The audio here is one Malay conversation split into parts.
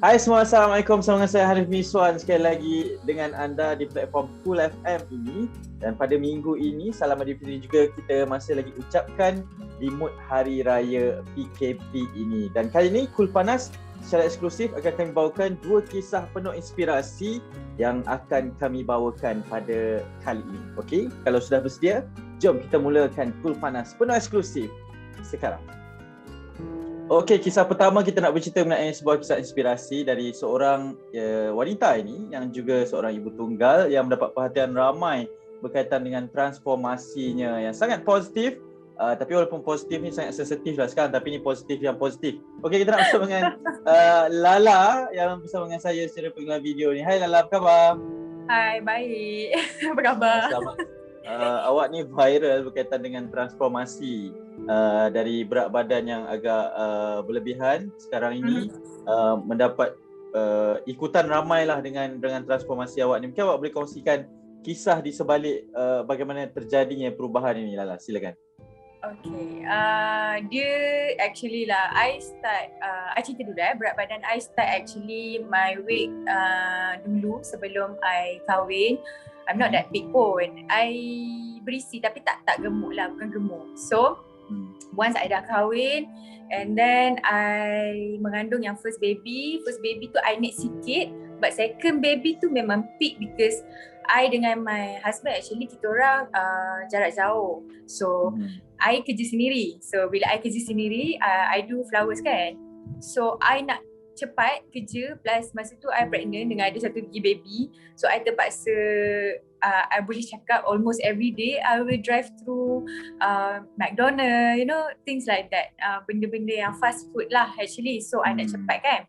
Hai semua, Assalamualaikum. Sama dengan saya Hanif Miswan sekali lagi dengan anda di platform Cool FM ini. Dan pada minggu ini, salam Aidilfitri juga kita masih lagi ucapkan di mood Hari Raya PKP ini. Dan kali ini Cool Panas secara eksklusif akan kami bawakan dua kisah penuh inspirasi yang akan kami bawakan pada kali ini. Okey, kalau sudah bersedia, jom kita mulakan Cool Panas penuh eksklusif sekarang. Okey, kisah pertama kita nak bercerita mengenai sebuah kisah inspirasi dari seorang wanita ini yang juga seorang ibu tunggal yang mendapat perhatian ramai berkaitan dengan transformasinya yang sangat positif. Tapi walaupun positif ni sangat sensitif lah sekarang, tapi ni positif yang positif. Okey, kita nak bersama dengan Lala yang bersama dengan saya secara pengalaman video ni. Hai Lala, apa khabar? Hai, baik. Apa khabar? Selamat. Awak ni viral berkaitan dengan transformasi dari berat badan yang agak berlebihan sekarang ini, mendapat ikutan ramai lah dengan transformasi awak ni. Mungkin awak boleh kongsikan kisah di sebalik bagaimana terjadinya perubahan ini, Lala. Silakan. Okay, dia actually lah, I cerita dulu berat badan I start actually my weight dulu sebelum I kahwin. I'm not that big pun. I berisi tapi tak gemuk lah, bukan gemuk. So, once I dah kahwin and then I mengandung yang first baby tu I naik sikit, but second baby tu memang peak because I dengan my husband actually kita orang jarak jauh. So, I kerja sendiri. So, bila I kerja sendiri, I do flowers kan. So, I nak cepat kerja plus masa tu I pregnant dengan ada satu lagi baby. So, I terpaksa I boleh cakap almost every day I will drive through McDonald's, you know, things like that. Benda-benda yang fast food lah actually. So, I nak cepat kan.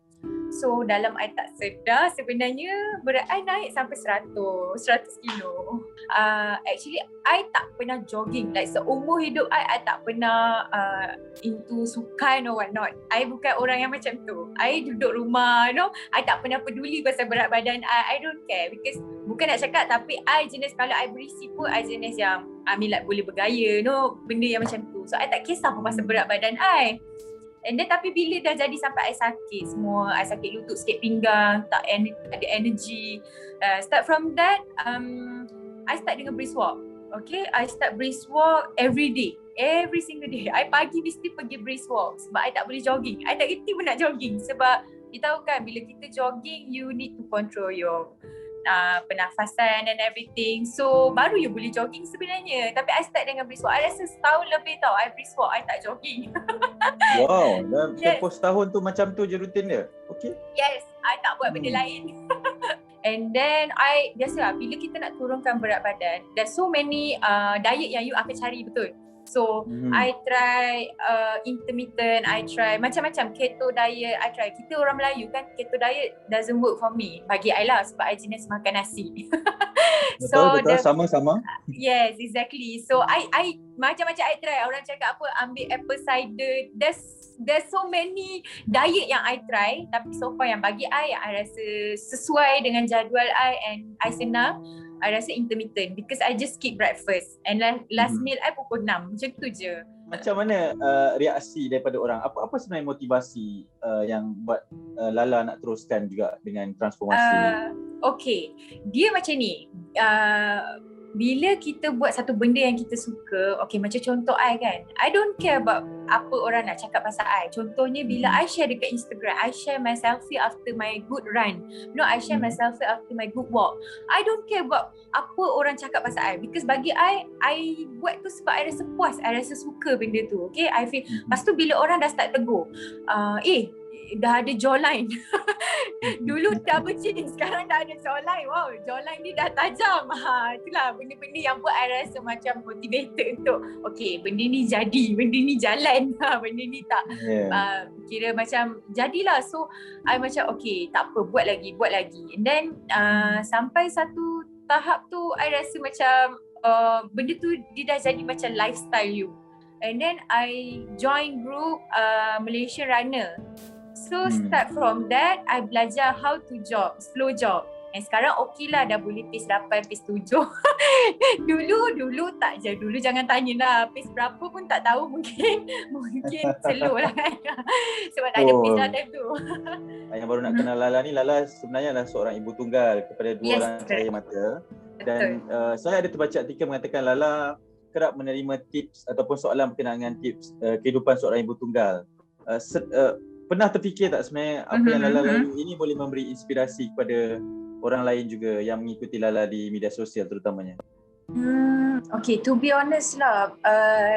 So dalam I tak sedar sebenarnya berat I naik sampai 100 kilo. Actually I tak pernah jogging. Like seumur hidup I tak pernah into sukan or what not. I bukan orang yang macam tu. I duduk rumah, you know. I tak pernah peduli pasal berat badan I don't care because bukan nak cakap tapi I jenis kalau I berisi pun I jenis yang like boleh bergaya, you know, benda yang macam tu. So I tak kisah pun pasal berat badan I. And then tapi bila dah jadi sampai I sakit semua, I sakit lutut, sakit pinggang, tak ada energy. Start from that, I start dengan brisk walk. Okay, I start brisk walk every day. Every single day. I pagi mesti pergi brisk walk sebab I tak boleh jogging. I tak kerti pun nak jogging sebab kita tahu kan bila kita jogging, you need to control your pernafasan and everything. So baru you boleh jogging sebenarnya. Tapi I start dengan brisk walk. I rasa setahun lebih tau I brisk walk, I tak jogging. Wow, dalam tempoh setahun tu macam tu je rutin dia? Okay. Yes, I tak buat benda lain. And then biasalah bila kita nak turunkan berat badan, there's so many diet yang you akan cari, betul? So, I try intermittent, I try macam-macam keto diet, I try. Kita orang Melayu kan, keto diet doesn't work for me. Bagi I lah sebab I jenis makan nasi. Betul, sama-sama. Yes, exactly. So, I macam-macam I try. Orang cakap apa, ambil apple cider. There's so many diet yang I try. Tapi so far yang bagi I, yang I rasa sesuai dengan jadual I and I senang, I rasa intermittent because I just skip breakfast and last meal I pukul 6. Macam tu je. Macam mana reaksi daripada orang? Apa sebenarnya motivasi yang buat Lala nak teruskan juga dengan transformasi ni? Okay, dia macam ni. Bila kita buat satu benda yang kita suka, okay, macam contoh I kan, I don't care about apa orang nak cakap pasal I. Contohnya bila I share dekat Instagram, I share my selfie after my good run. No, I share my selfie after my good walk. I don't care about apa orang cakap pasal I because bagi I buat tu sebab I rasa puas, I rasa suka benda tu. Okay, I feel. Lepas tu bila orang dah start tegur, dah ada jawline. Dulu double chin, sekarang dah ada jawline. Wow, jawline ni dah tajam. Itulah benda-benda yang buat I rasa macam motivated untuk okay, benda ni jadi, benda ni jalan. Benda ni tak kira macam jadilah. So I macam okay, tak apa, buat lagi. And then sampai satu tahap tu I rasa macam benda tu dia dah jadi macam lifestyle you. And then I join group Malaysian Runner. So start from that, I belajar how to jog, slow jog. Yang sekarang okey lah, dah boleh PIS 8, PIS 7. Dulu tak je. Dulu jangan tanyalah PIS berapa pun tak tahu, mungkin slow lah kan. Sebab tak ada PIS dah time tu. Yang baru nak kenal Lala ni, Lala sebenarnya adalah seorang ibu tunggal kepada dua orang cahaya mata. Dan saya ada terbaca artikel mengatakan Lala kerap menerima tips ataupun soalan berkenaan dengan tips kehidupan seorang ibu tunggal. Pernah terfikir tak sebenarnya apa yang Lala lalui ini boleh memberi inspirasi kepada orang lain juga yang mengikuti Lala di media sosial terutamanya? Okay, to be honest lah,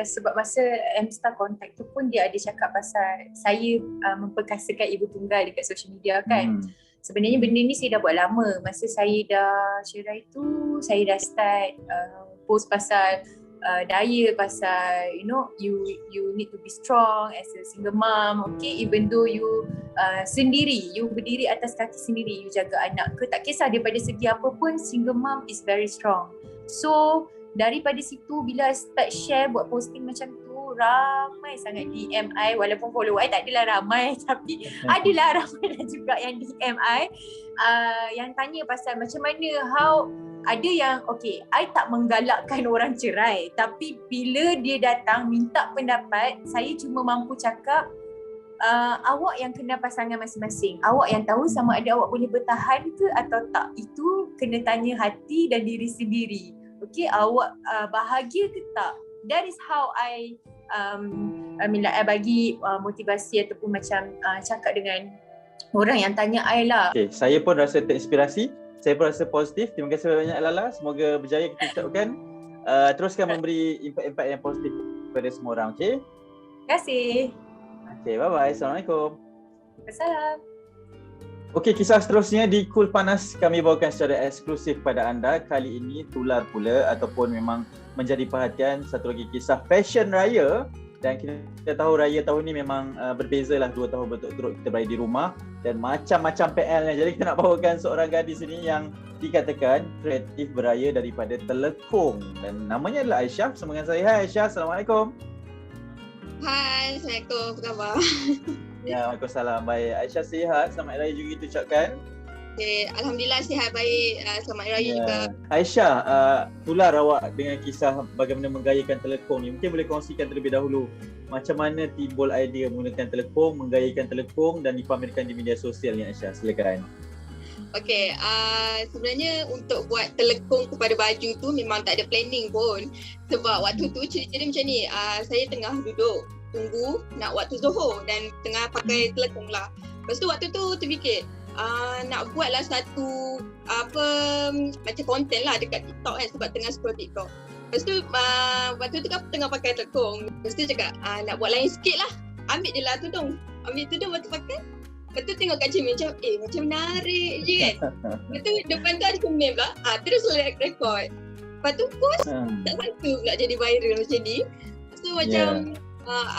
sebab masa M-Star contact tu pun dia ada cakap pasal saya memperkasakan ibu tunggal dekat social media kan. Sebenarnya benda ni saya dah buat lama. Masa saya dah cerai tu, saya dah start post pasal daya, pasal you need to be strong as a single mom, okay, even though you sendiri, you berdiri atas kaki sendiri, you jaga anak ke, tak kisah daripada segi apa pun, single mom is very strong. So daripada situ bila start share buat posting macam tu, ramai sangat DM I, walaupun follower I tak adalah ramai tapi adalah ramai juga yang DM I yang tanya pasal macam mana, how. Ada yang okay, I tak menggalakkan orang cerai, tapi bila dia datang minta pendapat, saya cuma mampu cakap awak yang kenal pasangan masing-masing, awak yang tahu sama ada awak boleh bertahan ke atau tak, itu kena tanya hati dan diri sendiri. Okay, awak bahagia ke tak? That is how I bagi motivasi ataupun macam cakap dengan orang yang tanya I lah. Okay, saya pun rasa terinspirasi. Saya pun rasa positif. Terima kasih banyak Lala. Semoga berjaya kita ucapkan. Teruskan memberi impak-impak yang positif kepada semua orang. Okay? Terima kasih. Okay, bye-bye. Assalamualaikum. Assalam. Okay, kisah seterusnya di Cool Panas kami bawakan secara eksklusif pada anda. Kali ini tular pula ataupun memang menjadi perhatian satu lagi kisah fashion raya. Dan kita tahu raya tahun ni memang berbezalah, 2 tahun berturut-turut kita berada di rumah dan macam-macam PL-nya. Jadi kita nak bawakan seorang gadis ini yang dikatakan kreatif beraya daripada Telekung, dan namanya adalah Aisyah. Bersama dengan saya. Hai Aisyah, Assalamualaikum. Hai, Assalamualaikum, apa khabar? Ya, Waalaikumsalam. Baik, Aisyah sihat, selamat raya juga kita ucapkan. Okay, Alhamdulillah sihat baik, selamat raya juga. Aisyah, tular awak dengan kisah bagaimana menggayakan Telekung ni. Mungkin boleh kongsikan terlebih dahulu macam mana timbul idea menggunakan Telekung, menggayakan Telekung dan dipamerkan di media sosial ni Aisyah. Silakan. Okay, sebenarnya untuk buat Telekung kepada baju tu memang tak ada planning pun. Sebab waktu tu cerita dia macam ni, saya tengah duduk tunggu nak waktu Zuhur dan tengah pakai Telekung lah. Lepas tu waktu tu terfikir, nak buatlah satu macam konten lah dekat TikTok kan, sebab tengah scroll TikTok. Lepas tu waktu tu kan tengah pakai Telekung. Lepas tu cakap nak buat lain sikit lah, ambil je lah tudung. Ambil tudung lepas tu pakai. Lepas tu tengok kat cermin macam macam menarik je kan. Lepas tu depan tu ada cermin pula, terus record. Lepas tu post, tak sangka pula jadi viral macam ni. Lepas tu macam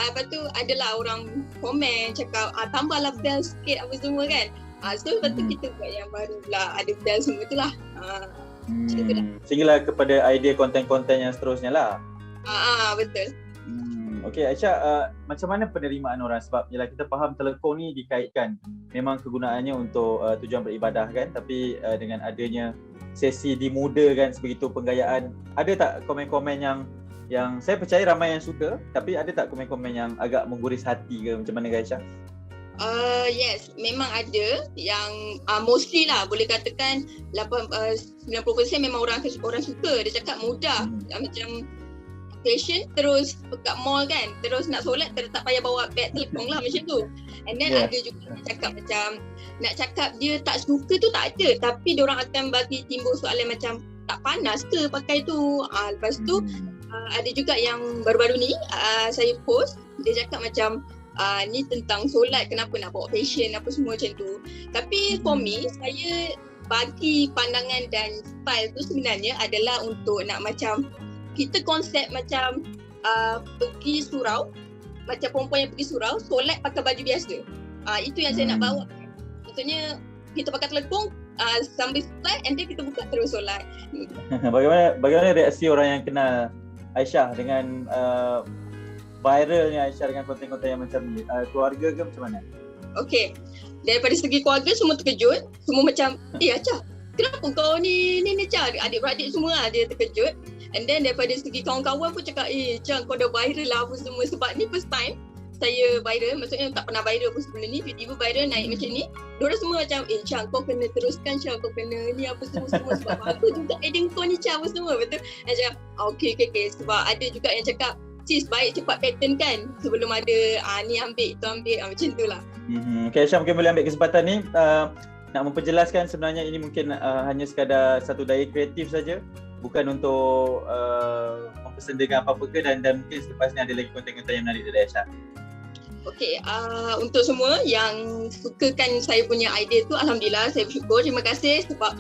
lepas tu adalah orang komen cakap tambahlah bell sikit apa semua kan. So lepas tu kita buat yang baru pula, ada bell semua tu lah. Sehinggalah kepada idea konten-konten yang seterusnya lah. Betul. Okey Aisyah, macam mana penerimaan orang? Sebab yelah kita faham Telekung ni dikaitkan memang kegunaannya untuk tujuan beribadah kan, tapi dengan adanya sesi dimudakan sebegitu penggayaan, ada tak komen-komen yang saya percaya ramai yang suka, tapi ada tak komen-komen yang agak mengguris hati ke macam mana Aisyah? Yes, memang ada yang mostly lah boleh katakan 90% memang orang suka. Dia cakap mudah, macam fashion, terus kat mall kan, terus nak solat tak payah bawa beg Telekung lah macam tu. And then ada juga yang cakap macam nak cakap dia tak suka tu tak ada, tapi diorang akan bagi timbul soalan macam tak panas ke pakai tu. Lepas tu ada juga yang baru-baru ni saya post, dia cakap macam ni tentang solat, kenapa nak bawa fashion apa semua macam tu. Tapi for me, saya bagi pandangan dan style tu sebenarnya adalah untuk nak macam kita konsep macam pergi surau, macam perempuan yang pergi surau solat pakai baju biasa. Itu yang saya nak bawa. Maksudnya kita pakai Telekung sambil solat and then kita buka terus solat. Bagaimana reaksi orang yang kenal Aisyah dengan viralnya Aisyah dengan konten-konten yang macam ni? Keluarga ke macam mana? Okey, daripada segi keluarga semua terkejut. Semua macam, Aisyah kenapa kau ni Cha, adik-beradik semua lah dia terkejut. And then daripada segi kawan-kawan pun cakap, Cha kau dah viral lah apa semua. Sebab ni first time saya viral, maksudnya tak pernah viral pun sebelum ni, tiba-tiba viral naik macam ni. Diorang semua macam, Cha kau kena teruskan Cha, kau kena ni apa semua sebab bagus juga idea kau ni Cha apa semua, betul? Dan cakap, okay. Sebab ada juga yang cakap, sis baik cepat pattern kan, sebelum ada ni ambil, tu ambil, macam tu lah. Okay, Aisyah mungkin boleh ambil kesempatan ni nak memperjelaskan sebenarnya ini mungkin hanya sekadar satu daya kreatif saja, bukan untuk mempersendakan apa-apa ke, dan mungkin selepas ni ada lagi konten-konten yang menarik dari Aisyah. Okay, untuk semua yang sukakan saya punya idea tu, Alhamdulillah saya bersyukur, terima kasih sebab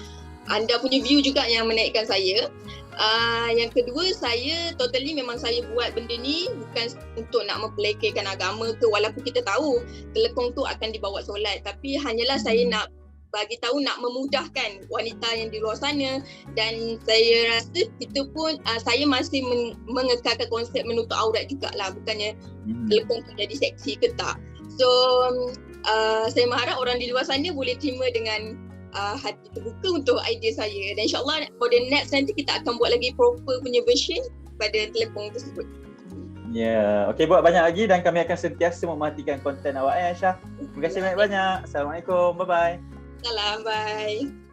anda punya view juga yang menaikkan saya. Yang kedua, saya totally memang saya buat benda ni bukan untuk nak mempelekehkan agama ke, walaupun kita tahu telekong tu akan dibawa solat, tapi hanyalah saya nak bagi tahu, nak memudahkan wanita yang di luar sana. Dan saya rasa kita pun saya masih mengekalkan konsep menutup aurat jugalah, bukannya telekong tu jadi seksi ke tak. So saya mengharap orang di luar sana boleh terima dengan hati terbuka untuk idea saya, dan insyaAllah for the next nanti kita akan buat lagi proper punya version pada telekong tersebut. Okay, buat banyak lagi dan kami akan sentiasa memerhatikan konten awak Aisyah. Terima kasih banyak-banyak. Assalamualaikum, bye-bye. Salam, bye.